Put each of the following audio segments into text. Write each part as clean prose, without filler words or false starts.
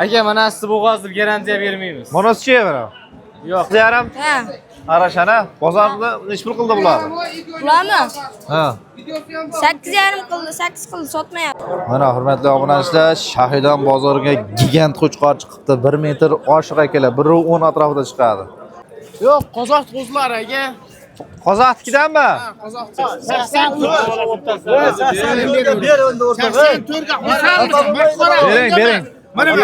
Aka, mana siz bo'g'ozni garantiya bermaymiz. Monoschi mana. Yo'q. Yaram Ha. Qarashana, bozorda nech pul qildi bularni? Bularni Ha. 8,5 qildi, 8 qildi, sotmayapti. Mana hurmatli obunachilar, Shahidon bozoriga gigant qo'chqor chiqibdi. 1 metr oshiq akalar, 1.10 atrofida chiqadi. Yo'q, qozoq qo'zlar aka. Qozoqnikidanmi? Qozoq. 84. Bering. Mana bu.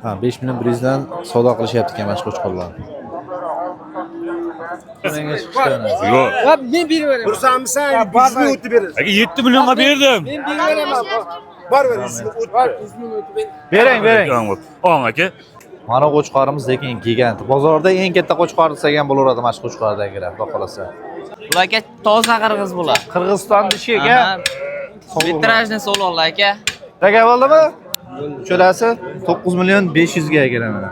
Ha, 5 million brizdan savdo qilishyapti ekan mana shu qo'chqorlar. Menga chiqishgan. Yo'q. Hop, men berib beraman. Bursamsan, bizni o'tib berasiz. Aka 7 millionga berdim. Men berib beraman. Bor ver, bizni o'tib ber. Bering. Ong aka. Mana qo'chqorimiz lekin gigant. Bozorda eng katta qo'chqor desak ham bo'laveradi mana shu qo'chqordagilar, xudo xolasa. Bular aka toza qirg'iz bular. Qirg'iziston dishiga. Vitrajni so'lollar aka. Aka bo'ldimi? Cho'lasi 9 million 500 ga ekan mana.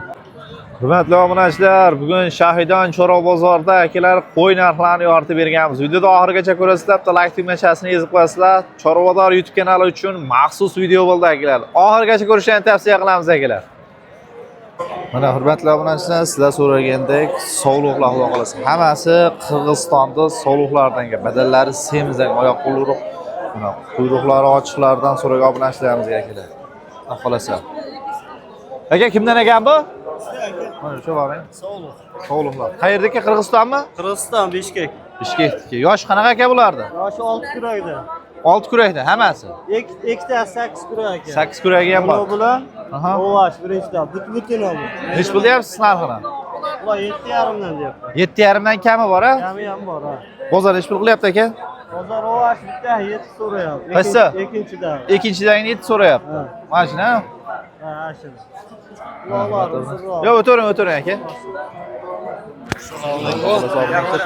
Hurmatli obunachilar, bugun Shahidon Cho'roq bozorida akalar qo'y narxlarini yoritib berganmiz. Videoni oxirigacha ko'rasizlar, bitta like tugmachasini ezib qo'yasizlar. Cho'roq bozor YouTube kanali uchun maxsus video bo'ldi akalar. Oxirigacha ko'rishni tavsiya qilamiz akalar. Mana hurmatli obunachilar, sizlar so'ragandek sovliqlar xudo xolasa. Hammasi Qirg'izistonda sovliqlardan kelgan. Badallari semizak, oyoq qo'lruq, mana quyruqlari ochiqlardan so'ragan obunachilarimizga akalar. Xudo xolasa. Aka kimdan ekan bu? Mana shu boring. Sovliqlar. Qayerdagi Qirg'izistonmi? Qirg'iziston, Bishkek. Bishkekniki. Yosh qanaqa aka bulardi? Yoshi 6 kurakda. 6 kurakda hammasi. Ikkitasi 8 kurak. 8 kuragi ham bor. Bular Aha. ovash birinchidan butun oldi. Nech pul deyapsiz narxini? Bular 7,5 dan deyapti. 7,5 dan kami bor, ha? Kami ham bor, ha. Bozor nech pul qilyapti aka? Bozor ovash bitta 7 so'rayapti. Qaysi? Ikkinchidan. Ikkinchidan 7 so'rayapti. Mana shuni, ha? Ha, shu. Ular Yo, o'tiring aka.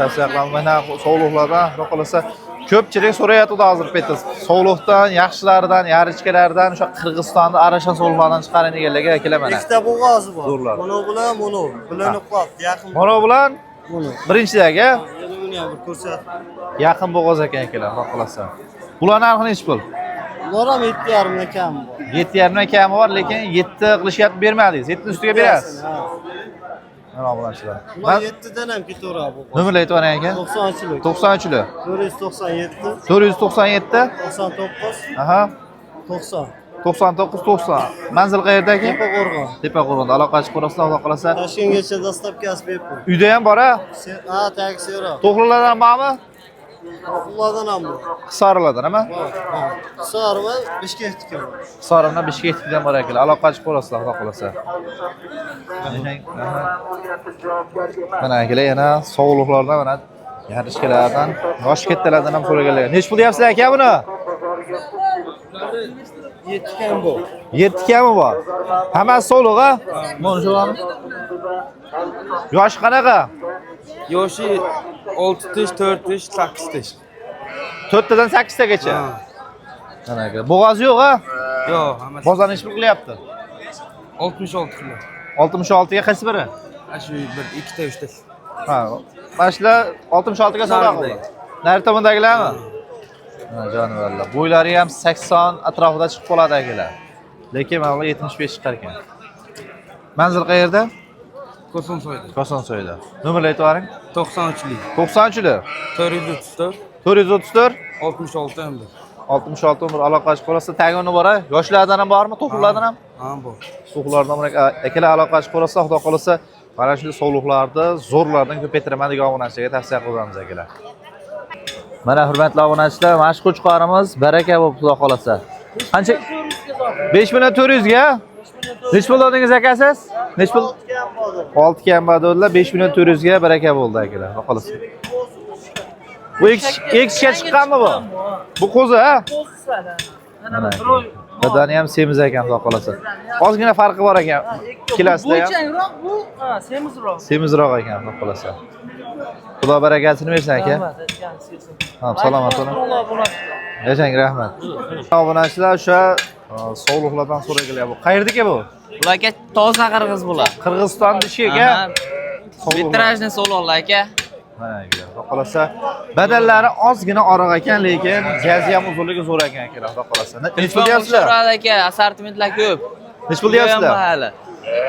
Tavsiya qilaman. Mana sovliqlardan, xudo xolasa ko'pchilik so'rayapti hozir paytda. Sovliqdan, yaxshilaridan, yarichkalardan, o'sha Qirg'izistonda arashan sovliqlardan chiqaring deganlarga akalar mana. ikkita bo'g'ozi bor. Zo'rlar. Mono bilan mono. Bilinib qoldi, yaqin. Mana bilan Mono. birinchidagi Buni ham bir ko'rsat. yaqin bo'g'oz ekan akalar, xudo xolasa. Bular narxi nech pul? Ular ham 7,5 dan kam bor. 7,5 dan kami bor, lekin 7 qilishyapti, bermadingiz. 7 ni ustiga berasiz. Ha. Mana obunachilar. Ular 7 dan ham ketaveradi bu. Nomerlar aytib bering aka. 90chilik. 90chilik. 497 497. 99 Aha. 90. 99 Manzil qayerda aka? Tepa qo'rg'on. Tepa qo'rg'onda. Aloqa chiqarasizlar, xudo xolasa. Toshkentgacha dostavkasi bepul. Uyda ham bor, ha? Ha, taksi yo'q. To'qlilardan bormi? Ulardan ham bor. Hisorilardan, nima? Sorma, Bishkekniki bor. Hisorimdan Bishkekdan bor akalar. Aloqa chiqarasizlar, xudo xolasa. Mana akalar yana sovliqlardan, mana yarishkalardan, yosh kattalardan ham so'raganlar. Nech pul deyapsizlar aka buni? 7 kam bor. 7 kami bor. Hammasi sovliq, ha? Mana shu bormi? Yosh qanaqa? Yoshi 6 tish, 4 tish, 8 tish. 4 tadan 8 tagacha. Mana aka. Bo'g'oz yo'q, ha? Yo'q, hammasi Bozor nech pul qilyapti? 66 kilo. 66 ga qaysi biri? Shu bir ikkita, uchta. Ha, mana shular 66 ga savdo qildi. Nari tomondagilarmi? Ha, jonivorlar. Bo'ylari ham 80 atrofida chiqib qoladi akalar. Lekin mana ular 75 chiqar ekan. Manzil qayerda? Kosonsoyda. Kosonsoyda. Nomerni aytib bering. 93lik. 90chilik. 434 434 66 endi. 66 umr aloqa chiqarsa tagini bor, ha? Yoshlardan ham bormi? To'qlardan ham? Ha, bor. To'qlardan ham akalar aloqa chiqarsa, xudo qolsa, mana shu sovliqlarni zo'rlardan ko'paytiraman degan obunachilarga tavsiya qilamiz akalar. Mana hurmatli obunachilar, mana shu qo'chqorimiz baraka bo'lib xudo qolsa. Qancha? 5400 ga? Nech pul oldingiz aka siz? Nech pul? 6 kam badollar 5400 ga baraka bo'ldi akalar. Xudo qolsa. Bu X'ga chiqqanmi bu? Bu qo'zi, ha? Mana badani ham semiz ekan, xudo qolsa. Ozgina farqi bor ekan. Ikkilasida ham. Bo'ychangroq bu, semizroq. Semizroq ekan, xudo qolsa. Xudo barakasini bersin aka. Ha, salomat bo'ling. Yashang, rahmat. Obunachilar o'sha sovliqlardan so'raganlar bu. Qayerdagi bu? Bular aka toza qirg'iz bular. Qirg'iziston dishiga. Vitrajni so'lollar aka. Mana akalar. Xudo qolsa badallari ozgina oriq ekan, lekin jazi ham uzunligi zo'r ekan akalar. Xudo qolsa. Nech pul deyapsizlar? So'radi aka, assortimentlar ko'p. Nech pul deyapsizlar?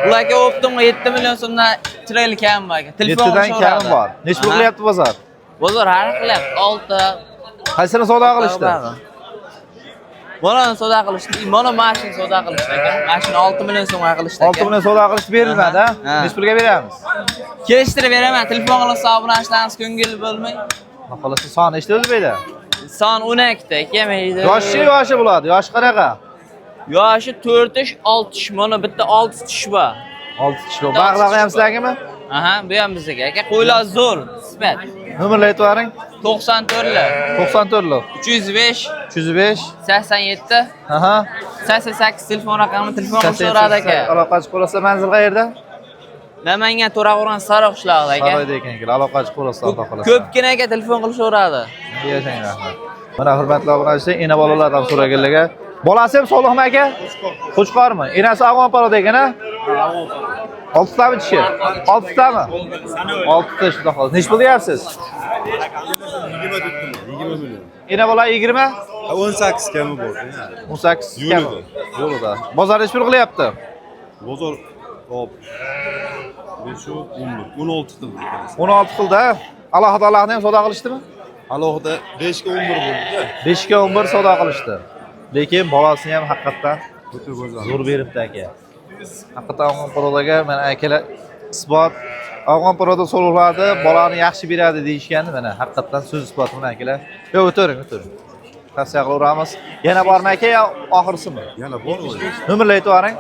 Ularga optim 7 million so'mdan chiroyli kam bor aka. 7 dan kam bor. Nech pul qilyapti bozor? Bozor har qilyapti. 6. Qaysini savdo qilishdi? Mana savdo qilishdi. Mana mashina savdo qilishdi aka. Mashina 6 million so'mga qilishdi aka. 6 million savdo qilishdi berilmadi, ha? Nech pulga beramiz? Kelishtirib beraman. Telefon qilib hisoblanishlarimiz ko'ngil bo'lmay. Xohlasa son nechta o'zbeydi? Son 12 ta kelmaydi. Yoshi bo'ladi. Yoshi qanaqa? Yoshi 4 tish, 6 tish. Mana bitta 6 tish bor. 6 tish bor. Bag'lag'i ham sizlargami? Aha, bu ham bizga aka. Qo'ylar zo'r, sifat. Nomerni aytib bering. 94 lar. 94 lar. 305 305 87 aha 88 telefon raqami telefon qilib so'radi aka. Aloqachi qo'lasa manzil qayerda? Namangan To'raqo'rg'on Sariq qishlog'ida aka. Saroyda ekan aka. Aloqachi qo'lasa xudo qolasa. Ko'pgina aka telefon qilib so'radi. Yashang rahmat. Mana hurmatli obunachilar, ena bolalardan so'raganlarga. Bolasi ham Solihmi aka? Qo'chqormi? Enasi Afg'onparod ekan-a? 6 tami tishi? 6 tami? 6 tish xudo qolasa. Nech pul deyapsiz? 20 million. Ena bola 20? 18 kami bor. 18 kami. Yo'lida. Bozor nech pul qilyapti? Bozor hop. 16 qildi. 16 qildi. Alohida ham savdo qilishdimi? Alohida 5 ga 11 bo'ldi-da. 5 ga 11 savdo qilishdi. Lekin bolasini ham haqiqatan O'ta go'zal. zo'r beribdi aka. Haqiqatan Afg'onparodga mana akalar isbot Afg'onparoda so'rovlardi, bolani yaxshi beradi deyishgandi, mana haqiqatan so'z isbot mana akalar. Yo, o'tiring. Tavsiya qilaveramiz. Yana bormi aka yo oxirsimi? Yana bor o'zi. Nomerni aytib bering.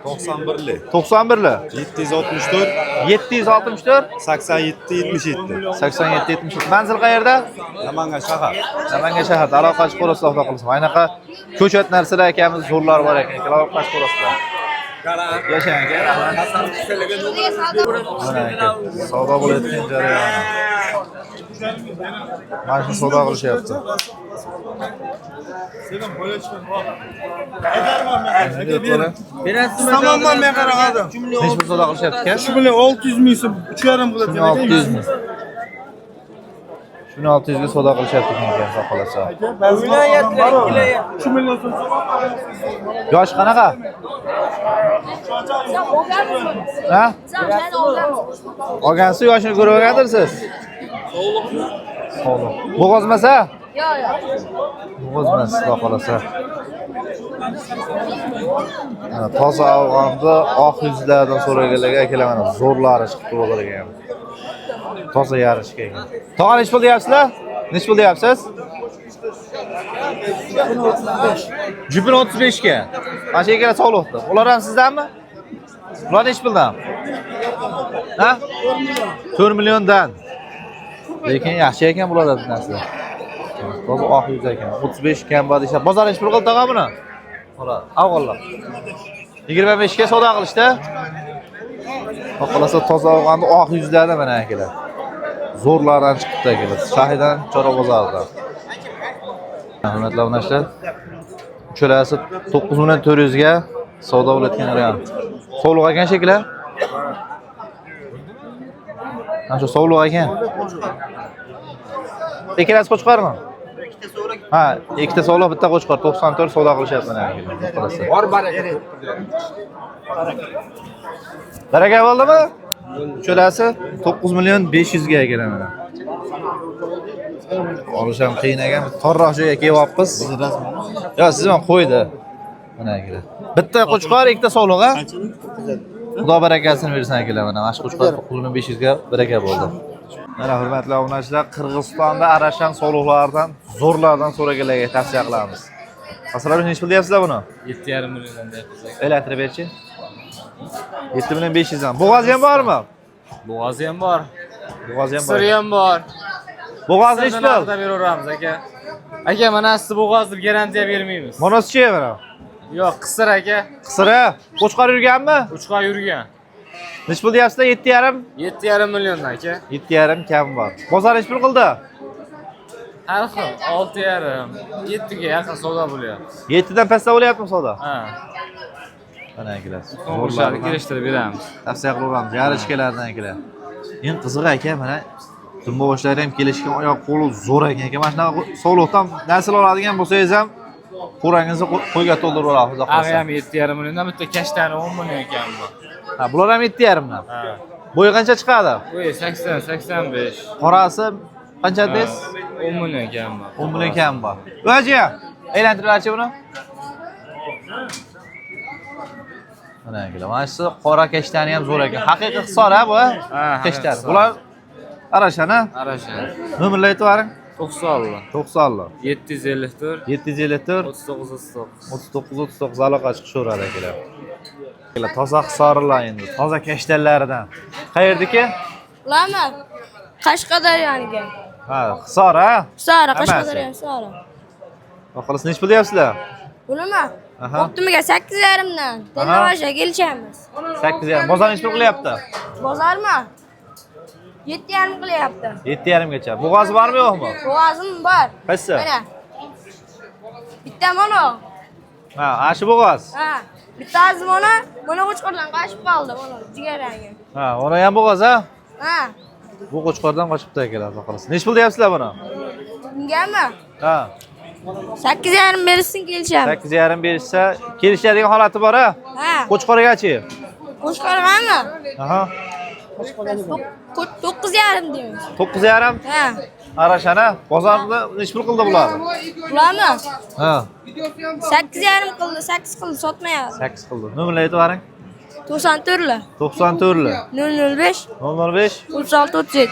91 lik. 91 lik. 764 764 87 77. 87 77. Manzil qayerda? Namangan shahar. Namangan shaharda aloqachi qo'rasida xudo qilsa. Aynaqa ko'chat narsalar akamiz zo'rlar bor ekan. Aloqachi qo'rasida. Yashang aka. Mana aka. Savdo bo'layotgan jarayon. Mana shu savdo qilishyapti. Tamomman men qaragadim. Nech pul savdo qilishyapti aka? Shu bilan 600 ming so'm, 3,5 bo'ladi. 600 ming. Shuni 600 ga savdo qilishyapti ekan, xudo qolasa. Shu million so'm. Yosh qanaqa? Ha? Olgansiz yoshini ko'rib olgandirsiz? Sog'liq. Bo'g'ozmasa? Bo'g'ozmas, xudo qolasa. Toza afg'onni oq yuzlardan so'raganlarga akalar mana zo'rlari chiqib bo'lar ekan. Toza yarishga ekan. Tog'a nech pul deyapsizlar? Nech pul deyapsiz? 35 ga. Mana shu akalar sog'liqda. Ular ham sizdanmi? Ular nech puldan? Ha? 4 milliondan. Lekin yaxshi ekan bularda narsa. Toza oq yuz ekan. 35 kam bor deyshab. Bozor nech pul qildi tog'a buni? Ular avvallar. 25 ga savdo qilishdi. Xohlasa toza afg'onni oq yuzlarda mana akalar. Zo'rlardan chiqibdi akalar. Shahidan Chorva bozoridan. Hurmatli obunachilar, uchalasi 9 million 400 ga savdo bo'layotgan rayon. Sovliq ekan shekillar. Mana shu sovliq ekan. Ikkalasi qo'chqormi? Ha, ikkita sovliq, bitta qo'chqor 94 savdo qilishyapti mana akalar. Bor baraka. Baraka bo'ldimi? Uchalasi 9 million 500 ga akalar mana. Olish ham qiyin ekan. Torroq joyga kelyapmiz. Yo, siz ham qo'ydi. Mana akalar. Bitta qo'chqor, ikkita sovliq, ha? Xudo barakasini bersin akalar. Mana mashq qo'chqor 9500 ga baraka bo'ldi. Mana hurmatli obunachilar, Qirg'izistonda arashan sovliqlardan, zo'rlardan so'raganlarga tavsiya qilamiz. Masalan, nech pul deyapsizlar buni? 7,5 milliondan deyapsiz. Elektrib berchi. 7 million 500 dan. Bo'g'ozi ham bormi? Bo'g'ozi ham bor. Bo'g'ozi ham bor. Siri ham bor. Bo'g'oz nech pul? Beraveramiz aka. Aka, mana siz bo'g'oz deb garantiya bermaymiz. Monosichi mana. Yo'q, qisir aka. Qisira, qo'chqor yurganmi? Uchqa yurgan. Nech pul deyapsizlar? 7,5? 7,5 milliondan aka. 7,5 kam bor. Bozor nech pul qildi? Har xil 6,5, 7 ga yaqin savdo bo'lyapti. 7 dan pastda bo'lyaptimi savdo? Ha. Mana akalar. Zo'rlarni kelishtirib beramiz. Tavsiya qilaveramiz. Yarishkalardan akalar. Eng qiziq aka mana Zumba boshlari ham kelishgan oyoq qo'li zo'r ekan. Mana shunaqa sog'liqdan nasl oladigan bo'lsangiz ham qo'rangizni qo'yga to'ldirib olasiz. Ag'i ham 7,5 milliondan bitta kashtani 10 million ekan bu. Ha, bular ham 7,5 dan. Bo'yi qancha chiqadi? Bo'yi 80-85. Qorasi qancha deysiz? 10 million ekan bu. 10 million ekan bu. O'zi aylantirib buni. Mana kelar. Mana shu qora kashtani ham zo'r ekan. Haqiqiy hisor ha bu. Kashtar. Bular arashana. Arashan. Nomerlar aytib bering. 90. 90. 754 754 39 aloqa chiqishaveradi akalar. Toza hisorilar endi, toza kashtanlaridan. Qayerdiki? Ularmi? Qashqadaryoga. Ha, hisor ha? Sara, Qashqadaryo, Sara. Xolos nech pul deyapsizlar? Bunimi? Aha. Optimiga 8,5 dan. Televizorga kelishamiz. 8,5. Bozor nech pul qilyapti? Bozormi? 7,5 qilyapti. 7,5 gacha. Bo'g'oz bormi yo'qmi? Bo'g'ozim bor. Qaysi? Mana. Bitta mana. Ha, ana shu bo'g'oz. Ha. Bittasi mana Qo'chqordan qochib qoldi, mana jigarrangi. Ha, ona ham bo'g'oz ha? Ha. Bu Qo'chqordan qochibdi akalar, xolos. Nech pul deyapsizlar buni? Bungami? Ha. 8,5 berishsin kelishamiz. 8,5 berishsa, kelishadigan holati bor ha? Ha. Qo'chqorgachi? Qo'chqorgami? Aha. 9,5 deymiz. 9,5. Ha. Arashana, bozorda nech pul qildi bular? Ularmi? Ha. 8,5 qildi, 8 qildi, sotmayapti. 8 qildi. Nomerlar aytib bering. 94 94 005 005 36 37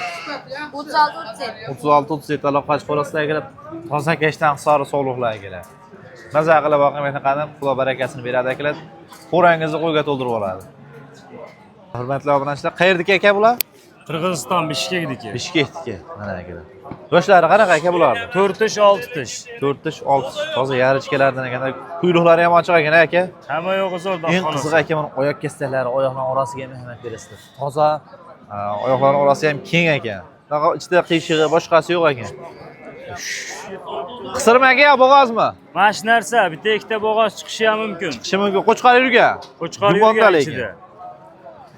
36 37 36 37 aloqa chiqarasizlar akalar. Toza kashtan hisori sog'liqlar akalar. Maza qilib boqimni qadam, Xudo barakasini beradi akalar. Qo'rangizni qo'yga to'ldirib oladi. Hurmatli obunachilar, qayerdiki aka bular? Qirg'iziston Bishkekniki. Bishkekniki. Mana akalar. Yoshlari qanaqa aka bularni? 4 tish 6 tish. 4 tish 6 tish. Toza yarichkalardan ekan. Quyruqlari ham ochiq ekan aka. Hamma yo'g'i zo'rdan Eng qiziq aka buni oyoq kastaklari, oyoqning orasiga ham ehtiyot berasizlar. Toza oyoqlarning orasi ham keng ekan. Faqat ichida qiyshig'i boshqasi yo'q ekan. Qisirmi aka yo bo'g'ozmi? Mana shu narsa bitta ikkita bo'g'oz chiqishi ham mumkin. Chiqishi mumkin. Qo'chqor yurgan. Qo'chqor yurgan ichida.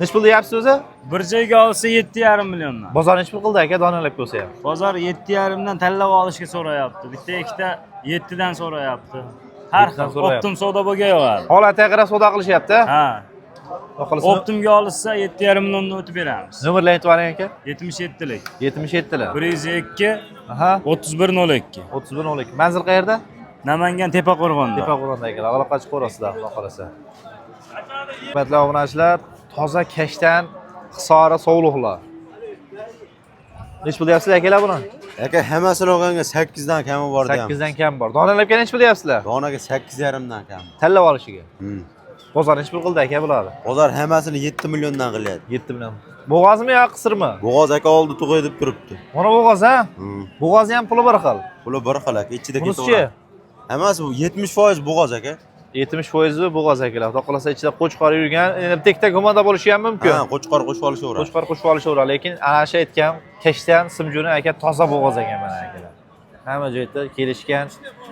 Nech pul deyapsiz o'zi? Bir joyga olsa 7,5 milliondan. Bozor nech pul qildi aka donalab ko'rsa ham? Bozor 7,5 dan tanlab olishga so'rayapti. Bitta ikkita 7 dan so'rayapti. Har xil optim savdo bo'lgan yo'qadi. Holatiga qarab savdo qilishyapti. Ha. Optimga Optimga olsa 7,5 milliondan o'tib beramiz. Nomerlarni aytib bering aka. 77lik. 77lar. 102 Aha. 3102. 3102. Manzil qayerda? Namangan Tepaqo'rg'onda. Tepaqo'rg'onda ekan. Aloqa chiqib ko'rasizlar, xudo xolasa. Hurmatli obunachilar, toza kashtan hisori sog'liqlar. Nech pul deyapsizlar akalar buni? Aka hammasini olganga 8 dan kami bor deyapmiz. 8 dan kam bor. Donalabga nech pul deyapsizlar? Donaga 8,5 dan kam. Tanlab olishiga. Bozor nech pul qildi aka bularni? Bozor hammasini 7 milliondan qilyapti. 7 million. Bo'g'ozmi yo qisirmi? Bo'g'oz aka oldi tug'ay deb turibdi. Mana bo'g'oz ha? Bo'g'ozni ham puli bir xil. Puli bir xil aka, ichida Bunisi-chi? ketaveradi. Hammasi bu 70% bo'g'oz aka. 70% bo'g'oz akalar. Xudo qolsa ichida qo'chqor yurgan, endi bitta gumanda bo'lishi ham mumkin. Ha, qo'chqor qo'shib olishaveradi. Qo'chqor qo'shib olishaveradi, lekin ana shu aytgan kashtan simjuni aka toza bo'g'oz ekan mana akalar. Hamma joyda kelishgan.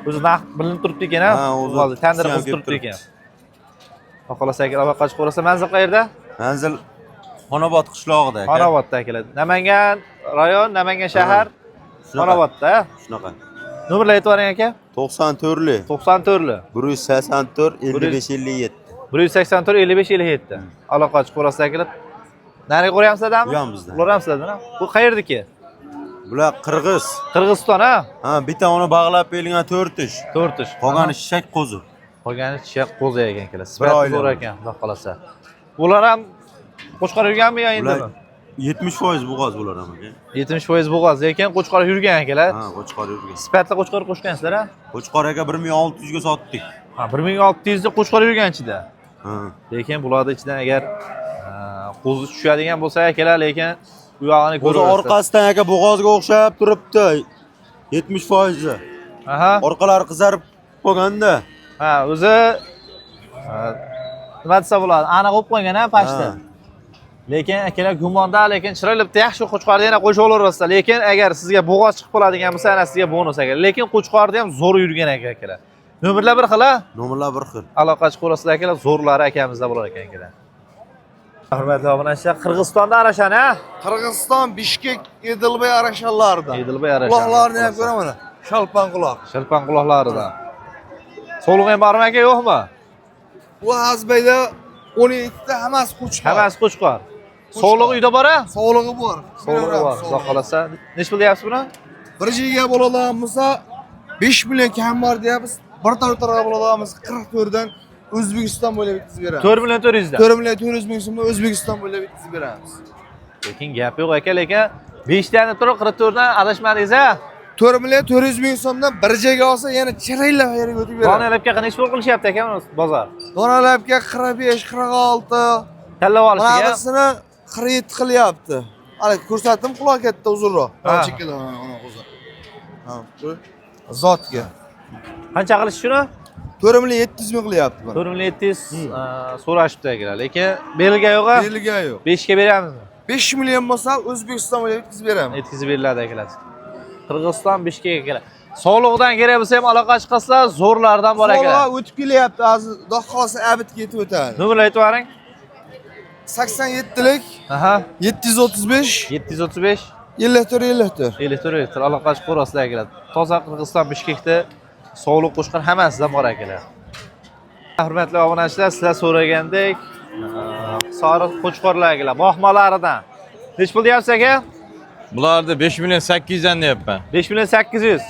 O'zi naq bilinib turibdi ekan, ha? O'zi tandir qilib turibdi ekan. Xudo qolsa akalar aloqa chiqib ko'rsa, manzil qayerda? Manzil Xonobod qishlog'ida aka. Xonobodda akalar. Namangan rayon, Namangan shahar. Xonobodda. Shunaqa. Nomerlar aytib bering aka. 94 94 184 55 57. 184 55 57. Aloqa chiqib ko'rasizlar akalar. Nariga qo'yamsizlarmi? Bu ham bizdan. Ular ham sizlardan. Bu qayerdiki? Bular Qirg'iz. Qirg'iziston ha? Ha, bitta uni bog'lab berilgan 4 tish. 4 tish. Qolgani shishak qo'zi. Qolgani shishak qo'zi ekan akalar. Sifati zo'r ekan, xudo qolsa. Ular ham qo'chqor yurganmi yo endi? 70% bo'g'oz bular ham aka. 70% bo'g'oz, lekin qo'chqor yurgan akalar. Ha, qo'chqor yurgan. Sifatli qo'chqor qo'shgansizlar ha? Qo'chqor aka 1600 ga sotdik. Ha, 1600 da qo'chqor yurgan ichida. Ha. Lekin bularning ichidan agar qo'zi tushadigan bo'lsa akalar, lekin u yog'ini O'zi orqasidan aka bo'g'ozga o'xshab turibdi. 70%. Aha. Orqalari qizarib qolganda. Ha, o'zi nima desa bo'ladi? Aniq bo'lib qo'ygan ha pashta. Lekin akalar gumonda, lekin chiroyli bitta yaxshi qo'chqorni yana qo'shib olaverasizlar. Lekin agar sizga bo'g'oz chiqib qoladigan bo'lsa, ana sizga bonus aka. Lekin qo'chqorda ham zo'r yurgan akalar. Nomerlar bir xil ha? Nomerlar bir xil. Aloqa chiqib ko'rasizlar akalar, zo'rlari akamizda bo'lar ekan akalar. Hurmatli obunachilar, Qirg'izistonda arashan, ha? Qirg'iziston, Bishkek, Edilbay arashanlarida. Edilbay arashan. Quloqlarni ham ko'raman. Shalpan quloq. Shalpan quloqlaridan. So'lg'in bormi aka, yo'qmi? Bu Azbayda 12 ta hammasi qo'chqor. Hammasi qo'chqor. Sog'lig'i uyda bor-a? Sog'lig'i bor. Sog'lig'i bor. Xudo xolasa. Nech pul deyapsiz buni? Bir jiga bo'ladiganmisa 5 million kam bor deyapmiz. Bir tarafga bo'ladiganmiz 44 dan O'zbekiston bo'ylab bitkizib beramiz. 4 million 400 dan. 4 million 400 ming so'mdan O'zbekiston bo'ylab bitkizib beramiz. Lekin gap yo'q aka, lekin 5 tani turib 44 dan adashmadingiz-a? 4 million 400 ming so'mdan bir joyga olsa yana chiraylar yerga o'tib beradi. Donalabga qancha pul qilishyapti aka mana bozor? Donalabga 45, 46, Tanlab olishiga. Manasini 47 qilyapti. Hali ko'rsatdim quloq katta uzunroq. Ha. Chekada ona qo'zar. Ha, zotga. Qancha qilish shuni? 4 million 700 ming qilyapti buni. 4 million 700 so'rashibdi akalar, lekin belga yo'q-a? Belga yo'q. 5 ga beramizmi? 5 million bo'lsa O'zbekiston bo'ylab bitkizib beramiz. Yetkazib beriladi akalar. Qirg'iziston Bishkek akalar. Sog'liqdan kerak bo'lsa ham aloqa chiqasizlar, zo'rlardan bor akalar. Sog'liq o'tib kelyapti, hozir xudo xolasa abitga yetib o'tadi. Nomerni aytib bering. 87lik Aha. 735 735 54 elektr aloqa chiqib ko'rasizlar akalar. Toza Qirg'iziston Bishkekda sog'liq qo'shqan hammasidan bor akalar. Hurmatli obunachilar, sizlar so'ragandek, sariq qo'chqorlar akalar, bog'malaridan. Nech pul deyapsiz aka? Bularni 5 million 800 dan deyapman. 5 million 800.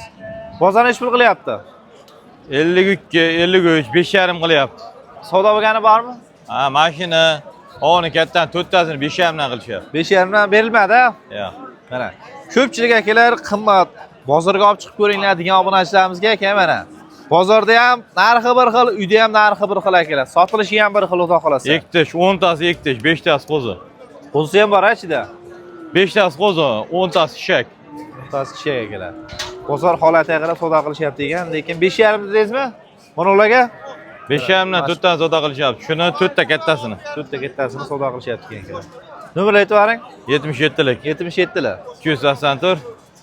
Bozor nech pul qilyapti? 52, 53, 5,5 qilyapti. Savdo bo'lgani bormi? Ha, mashina oni kattadan 4 tasini 5,5 dan qilishyapti. 5,5 dan berilmadi-a? Yo'q. Mana. Ko'pchilik akalar qimmat bozorga olib chiqib ko'ringlar degan obunachilarimizga aka mana. Bozorda ham narxi bir xil, uyda ham narxi bir xil akalar. Sotilishi ham bir xil, xudo xolasa. Ektish, 10 tasi ektish, 5 tasi qo'zi. Qo'zi ham bor ichida. 5 tasi qo'zi, 10 tasi shak. Bittasi kishi akalar. Bozor holatiga qarab savdo qilishyapti ekan, lekin 5,5 dedingizmi? Mana ularga 5,5 dan 4 tani savdo qilishyapti. Shuni 4 ta kattasini. 4 ta kattasini savdo qilishyapti ekan akalar. Nomer aytib bering. 77lik, 77lar. 284,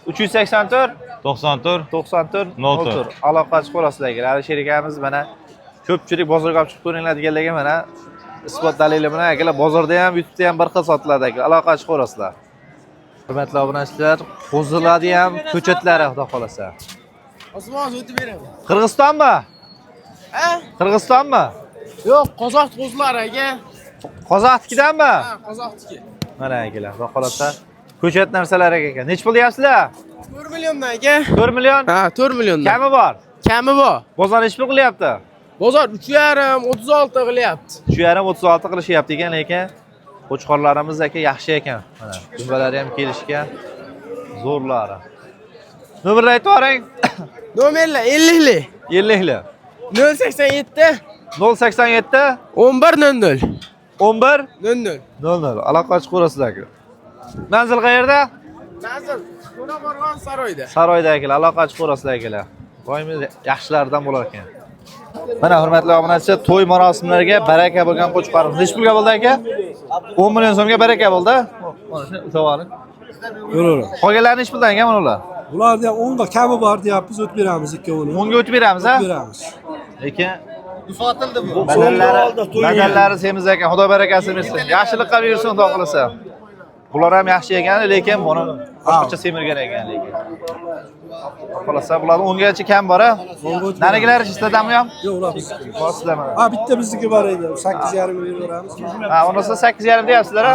384 94, 94 04. 04. Aloqa chiqib olasizlar akalar. Alisher akamiz mana ko'pchilik bozorga olib chiqib ko'ringlar deganlarga mana isbot dalili bilan akalar bozorda ham, YouTube'da ham bir xil sotiladi akalar. Aloqa chiqib olasizlar. Hurmatli obunachilar, qo'zilarni ham ko'chatlari xudo xolasa. Osmon o'tib beraman. Qirg'izistonmi? Ha? Qirg'izistonmi? Yo'q, qozoq qo'zlar aka. Qozoqnikidanmi? Ha, qozoqniki. Mana akalar, xudo xolasa ko'chat narsalar ekan. Nech pul deyapsizlar? 4 milliondan aka. 4 million? Ha, 4 milliondan. Kami bor. Kami bor. Bozor nech pul qilyapti? Bozor 3,5 36 qilyapti. 3,5 36 qilishyapti ekan, lekin qo'chqorlarimiz aka yaxshi ekan. Mana dumbalari ham kelishgan. Zo'rlari. Nomerni aytib bering. Nomerlar 50lik. 50lik. 087 087 11 00 11 00. 00. Aloqa chiqib ko'rasizlar aka. Manzil qayerda? Manzil Qo'rg'on saroyda. Saroyda akalar, aloqa chiqib ko'rasizlar akalar. Doimiy yaxshilardan bo'lar ekan. Mana hurmatli obunachilar, to'y marosimlariga baraka bo'lgan qo'chqorimiz. Nech pulga bo'ldi aka? 10 million so'mga baraka bo'ldi. Mana shuni uzavorib. Yo'q. Qolganlari nech puldan ekan mana ular? Bularda 10 ga kabi bor deyapmiz, o'tib beramiz ikkovini. 10 ga o'tib beramiz, ha? Beramiz. Lekin badallari semiz ekan, xudo barakasini bersin. Yaxshilikqa bersin, xudo xolasa. Bular ham yaxshi ekan, lekin buni boshqacha semirgan ekan lekin. Xolasa bular 10 gacha kam bor-a? Narigilar sizlardanmi ham? Yo'q, ular Bor sizlarmi? Ha, bitta bizniki bor edi. 8,5 ga beramiz. Ha, unisi 8,5 deyapsizlar-a?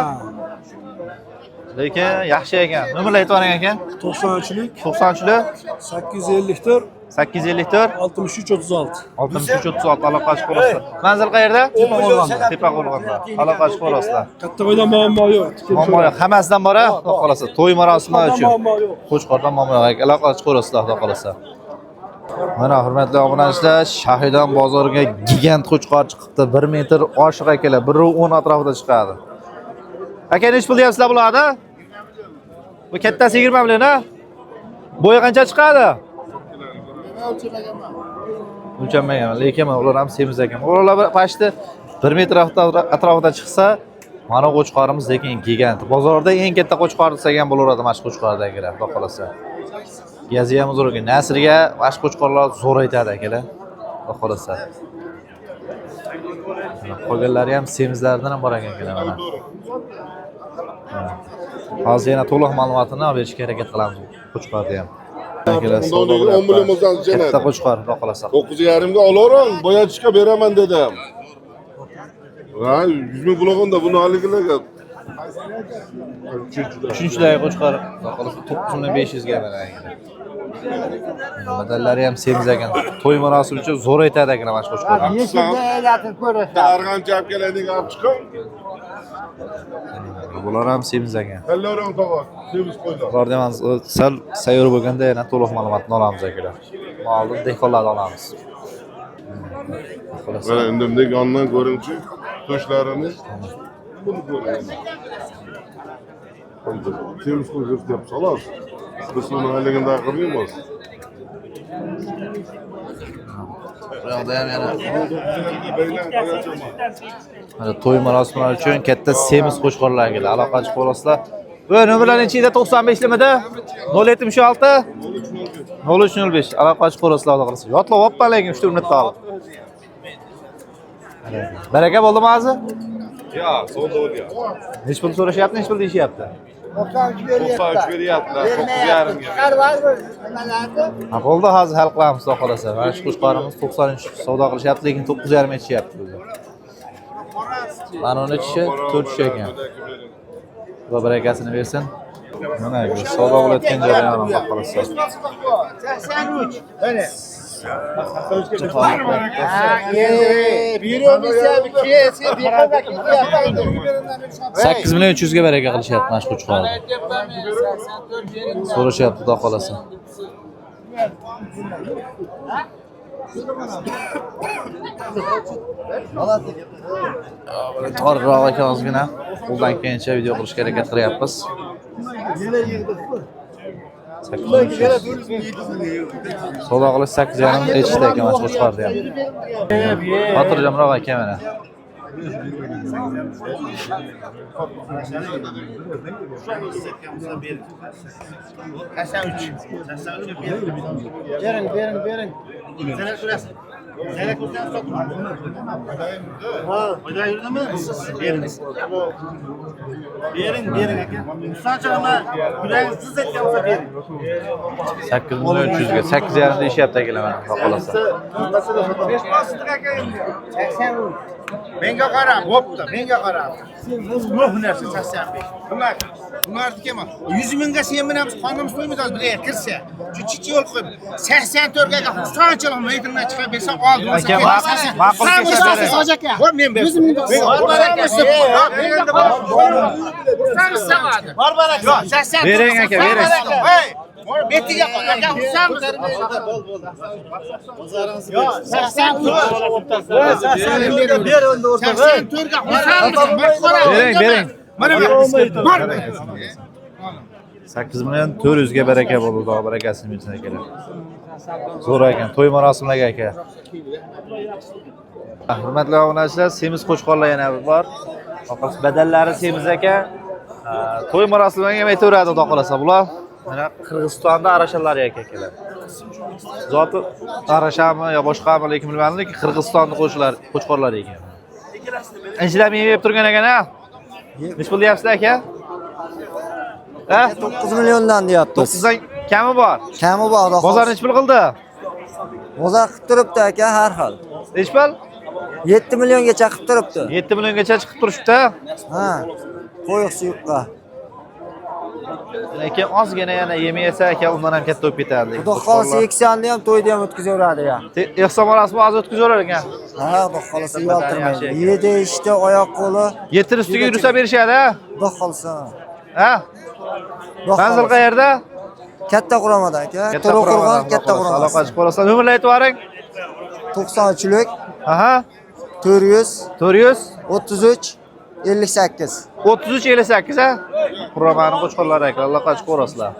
Lekin yaxshi ekan. Nimalar aytib oling ekan? 90'lik, 90'lik 854, 854 63 36. 63 36 aloqa chiqib olasizlar. Manzil qayerda? Tepa qo'rg'onda. Aloqa chiqib olasizlar. Katta qo'ydan muammo yo'q. Muammo yo'q. Hammasidan bor-a? Xudo xolasa. To'y marosimi uchun. Muammo yo'q. Qo'chqordan muammo yo'q. Aloqa chiqib olasizlar, xudo xolasa. Mana hurmatli obunachilar, Shahidon bozoriga gigant qo'chqor chiqibdi. 1 metr oshiq akalar, 1.10 atrofida chiqadi. Aka, nech pul deyapsizlar bularda? Bu kattasi 20 million, ha? Bo'yi qancha chiqadi? O'lchanmagan, lekin ular ham semiz ekan. Ular pashti 1 metr atrofida chiqsa, mana qo'chqorimiz lekin gigant. Bozorda eng katta qo'chqor desak ham bo'laveradi mana shu qo'chqordagilar, xudo xolasa. Gazi ham zo'r ekan. Nasrga mana shu qo'chqorlar zo'r aytadi akalar, xudo xolasa. Qolganlari ham semizlardan ham bor ekan mana. Hozir yana to'liq ma'lumotini olib berishga harakat qilamiz. Qo'chqorda ham. Unda 10 million bo'lsangiz Katta janat. qo'chqor, xudo xolasa. 9.5 ga olaram, boyatishga beraman dedim. Ha, 100 ming bo'lganda buni haligilarga. 3-dagi qo'chqor, xudo xolasa 9500 ga beradi. Badallari ham semiz ekan. To'y marosimi uchun zo'r aytadi ekan mana shu qo'chqorlar. Darg'an chapkalarning olib chiqib, Bular ham semiz ekan. Allaram tog'a, semiz qo'ylar. Ularda ham sal sayyor bo'lganda yana to'liq ma'lumotni olamiz akalar. Oldin dehqonlardan olamiz. Mana indimdek yondan ko'ringchi, to'shlarini. Buni ko'ring. Semiz qo'ylar deb xolos. Biz buni haligida qilmaymiz. Buyoqda ham yana mana to'y marosimlari uchun katta semiz qo'chqorlar keladi. Aloqachi qo'lasizlar. Bu nomerlar nechida 95 limida? 076 0305 aloqachi qo'lasizlar xudo xolasa. Yotlab olibman lekin 3 minutda olib. Baraka bo'ldimi hozir? Yo'q, savdo bo'lgan. Nech pul so'rashyapti, nech pul deyishyapti? 93 beryaptilar, 9.5 ga. Ha, bo'ldi, hozir hal qilamiz xudo xolasa. Mana shu qo'chqorimiz 93 savdo qilishyapti, lekin 9.5 aytishyapti o'zi. Mana uni ichi 4 kishi ekan. Xudo barakasini bersin. Mana bu savdo bo'layotgan jarayon xudo xolasa. 83. Mana. 8 million 300 ga baraka qilishyapti mana shu qo'chqorni. So'rashyapti xudo xolasa. Torroq ekan ozgina. Qo'ldan kelgancha video qilishga harakat qilyapmiz. Savdo qilish 8.5 aytishdi ekan mana shu qo'chqorda ham. Xotirjamroq ekan mana. Bering. Sen kurasın. Sen kurasın sokma. Ha, oyda yurdimi? Bering aka. Sanchaqma kurangiz siz aytgan bo'lsa bering. 8 million 300 ga 8.5 deyishyapti akalar mana xudo xolasa. 83. Menga qara, bo'pti, menga qara. Yo'q narsa 85. Bunlarniki emas. 100 mingga sen bilan biz qonimiz to'ymaydi hozir birga kirsa. Chuchichi yo'l qo'yib 84 ga qanchalik metrdan chiqib bersa oldi. Aka, ma'qul kelsa bering. Voy men ber. 100 ming. Bor baraka. Yo'q, 80. Bering aka, bering. Hey! Betiga qo'y. Aka, xursandmiz. Yo'q, 84. 84 ga xursandmiz. Bering. Mana bu. 8 million 400 ga baraka bo'ldi, xudo barakasini bersin akalar. Zo'r ekan, to'y marosimlariga aka. Hurmatli obunachilar, semiz qo'chqorlar yana bor. Faqat badallari semiz ekan. To'y marosimlariga ham aytaveradi, xudo xolasa bular. Mana Qirg'izistonda arashalari akalar. Zoti arashami yo boshqami lekin bilmadim, lekin Qirg'izistonning qo'chqorlari ekan. Inchilar yeb turgan ekan-a? Nech pul deyapsizlar aka? 9 milliondan deyapmiz. 9 dan kami bor. Kami bor. Bozor nech pul qildi? Bozor qilib turibdi aka har xil. Nech pul? 7 milliongacha qilib turibdi. 7 milliongacha chiqib turishdi. Ha. Qo'yiq suyuqqa. Lekin ozgina yana yemaysa aka, undan ham katta bo'lib ketadi. Xudo xolasa eksiyonni ham to'yda ham o'tkazaveradi ya. Ehson marosimi hozir o'tkazaverar ekan. Ha, xudo xolasa yoltirmaydi. Yedi ishda oyoq qo'li. Yetir ustiga yursa berishadi, ha? Xudo xolasa. Ha? Manzil qayerda? Katta Quramada aka. To'raqo'rg'on katta Quramada. Aloqachi qo'lasan. Nomerni aytib yuboring. 93lik. Aha. 400 433 58. 33 58 ha? Quramani qo'chqorlari aka, aloqachi qo'rasizlar.